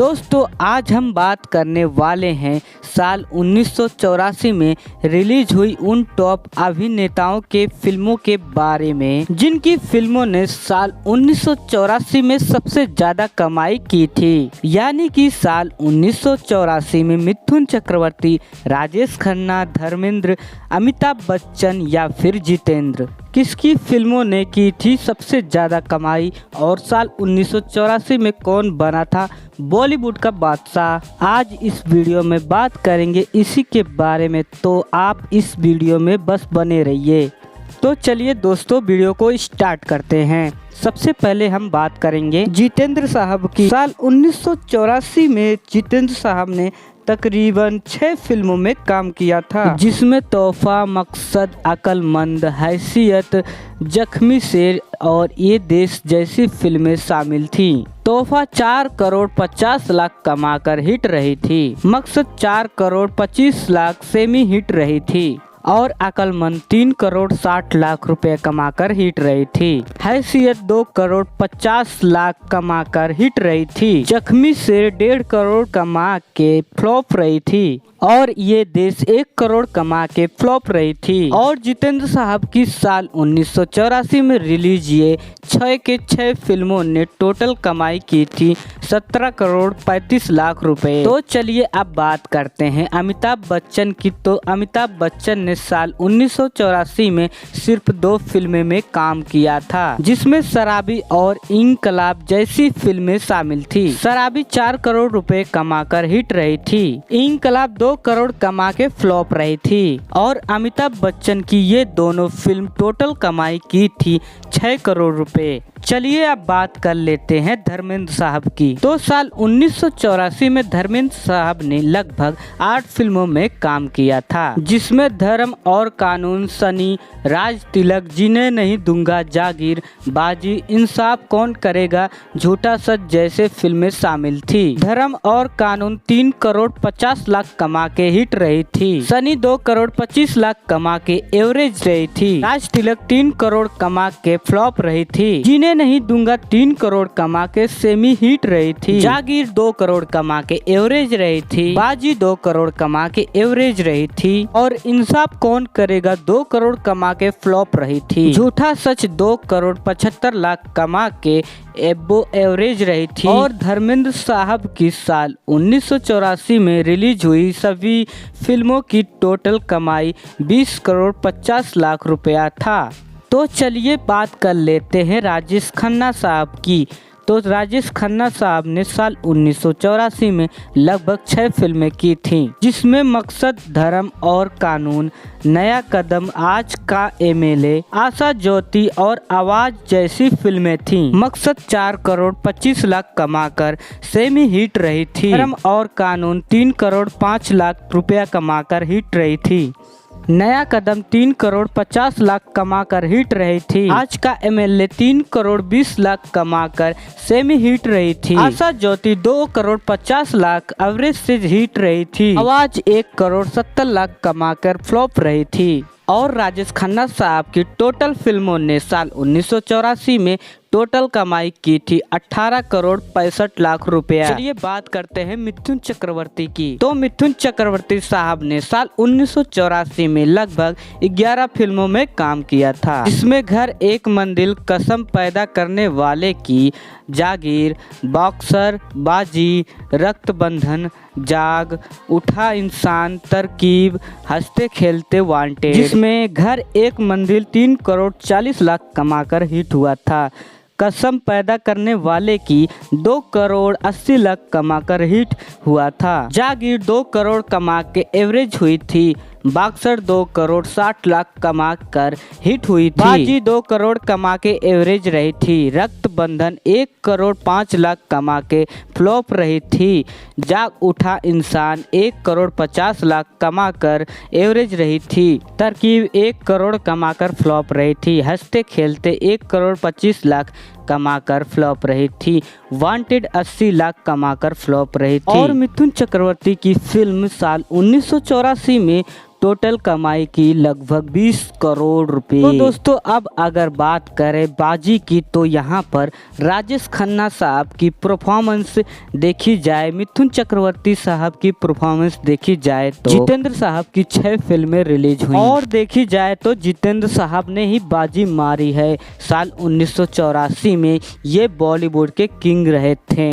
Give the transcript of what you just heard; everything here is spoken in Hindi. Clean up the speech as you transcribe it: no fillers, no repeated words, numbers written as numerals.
दोस्तों आज हम बात करने वाले हैं साल 1984 में रिलीज हुई उन टॉप अभिनेताओं के फिल्मों के बारे में जिनकी फिल्मों ने साल 1984 में सबसे ज्यादा कमाई की थी। यानी कि साल 1984 में मिथुन चक्रवर्ती, राजेश खन्ना, धर्मेंद्र, अमिताभ बच्चन या फिर जितेंद्र किसकी फिल्मों ने की थी सबसे ज़्यादा कमाई और साल 1984 में कौन बना था बॉलीवुड का बादशाह। आज इस वीडियो में बात करेंगे इसी के बारे में, तो आप इस वीडियो में बस बने रहिए। तो चलिए दोस्तों वीडियो को स्टार्ट करते हैं। सबसे पहले हम बात करेंगे जितेंद्र साहब की। साल 1984 में जितेंद्र साहब ने तकरीबन 6 फिल्मों में काम किया था, जिसमें तोहफा, मकसद, अक्लमंद, हैसियत, जख्मी शेर और ये देश जैसी फिल्में शामिल थी। तोहफा 4 करोड़ 50 लाख कमाकर हिट रही थी, मकसद 4 करोड़ 25 लाख सेमी हिट रही थी और अक्लमंद 3 करोड़ 60 लाख रुपए कमाकर हिट रही थी। हैसियत 2 करोड़ 50 लाख कमाकर हिट रही थी। जख्मी शेर 1.5 करोड़ कमा के फ्लॉप रही थी और ये देश 1 करोड़ कमा के फ्लॉप रही थी। और जितेंद्र साहब की साल 1984 में रिलीज ये 6 के 6 फिल्मों ने टोटल कमाई की थी 17 करोड़ 35 लाख रुपए। तो चलिए अब बात करते हैं अमिताभ बच्चन की। तो अमिताभ बच्चन ने साल 1984 में सिर्फ 2 फिल्में में काम किया था, जिसमें शराबी और इंकलाब जैसी फिल्में शामिल थी। शराबी 4 करोड़ रुपए कमाकर हिट रही थी, इंकलाब 2 करोड़ कमा के फ्लॉप रही थी और अमिताभ बच्चन की ये दोनों फिल्म टोटल कमाई की थी 6 करोड़ रुपए। चलिए अब बात कर लेते हैं धर्मेंद्र साहब की। तो साल 1984 में धर्मेंद्र साहब ने लगभग 8 फिल्मों में काम किया था, जिसमें धर्म और कानून, सनी, राज तिलक, जीने नहीं दूंगा, जागीर, बाजी, इंसाफ कौन करेगा, झूठा सच जैसे फिल्में शामिल थी। धर्म और कानून 3 करोड़ 50 लाख कमा के हिट रही थी। सनी 2 करोड़ 25 लाख कमा के एवरेज रही थी। राज तिलक 3 करोड़ कमा के फ्लॉप रही थी। जीने नहीं दूंगा 3 करोड़ कमा के सेमी हिट रही थी। जागीर 2 करोड़ कमा के एवरेज रही थी। बाजी 2 करोड़ कमा के एवरेज रही थी और इंसाफ कौन करेगा 2 करोड़ कमा के फ्लॉप रही थी। झूठा सच 2 करोड़ 75 लाख कमा के एबो एवरेज रही थी। और धर्मेंद्र साहब की साल 1984 में रिलीज हुई सभी फिल्मों की टोटल कमाई 20 करोड़ 50 लाख रुपया था। तो चलिए बात कर लेते हैं राजेश खन्ना साहब की। तो राजेश खन्ना साहब ने साल 1984 में लगभग 6 फिल्में की थीं, जिसमें मकसद, धर्म और कानून, नया कदम, आज का एमएलए, आशा ज्योति और आवाज जैसी फिल्में थीं। मकसद 4 करोड़ 25 लाख कमाकर सेमी हिट रही थी। धर्म और कानून 3 करोड़ 5 लाख रुपया कमाकर हिट रही थी। नया कदम 3 करोड़ 50 लाख कमाकर हिट रही थी। आज का एमएलए 3 करोड़ 20 लाख कमाकर सेमी हिट रही थी। आशा ज्योति 2 करोड़ 50 लाख एवरेज से हिट रही थी। आवाज 1 करोड़ 70 लाख कमाकर फ्लॉप रही थी। और राजेश खन्ना साहब की टोटल फिल्मों ने साल 1984 में टोटल कमाई की थी 18 करोड़ 65 लाख रुपया। चलिए बात करते हैं मिथुन चक्रवर्ती की। तो मिथुन चक्रवर्ती साहब ने साल 1984 में लगभग 11 फिल्मों में काम किया था, जिसमें घर एक मंदिर, कसम पैदा करने वाले की, जागीर, बॉक्सर, बाजी, रक्त बंधन, जाग, उठा इंसान, तरकीब, हंसते खेलते, वांटेड, जिसमें घर एक मंदिर 3 करोड़ 40 लाख कमाकर हिट हुआ था। कसम पैदा करने वाले की 2 करोड़ 80 लाख कमाकर हिट हुआ था। जागीर 2 करोड़ कमा के एवरेज हुई थी। बॉक्सर 2 करोड़ 60 लाख कमा कर हिट हुई थी। बाजी 2 करोड़ कमा के एवरेज रही थी। रक्त बंधन 1 करोड़ 5 लाख कमा के फ्लॉप रही थी। जाग उठा इंसान 1 करोड़ 50 लाख कमा कर एवरेज रही थी। तरकीब 1 करोड़ कमा कर फ्लॉप रही थी। हंसते खेलते 1 करोड़ 25 लाख कमाकर फ्लॉप रही थी। वांटेड 80 लाख कमाकर फ्लॉप रही थी। और मिथुन चक्रवर्ती की फिल्म साल 1984 में टोटल कमाई की लगभग 20 करोड़ रुपए। तो दोस्तों अब अगर बात करें बाजी की तो यहाँ पर राजेश खन्ना साहब की परफॉर्मेंस देखी जाए, मिथुन चक्रवर्ती साहब की परफॉर्मेंस देखी जाए तो जितेंद्र साहब की 6 फिल्में रिलीज हुई और देखी जाए तो जितेंद्र साहब ने ही बाजी मारी है। साल 1984 में ये बॉलीवुड के किंग रहे थे।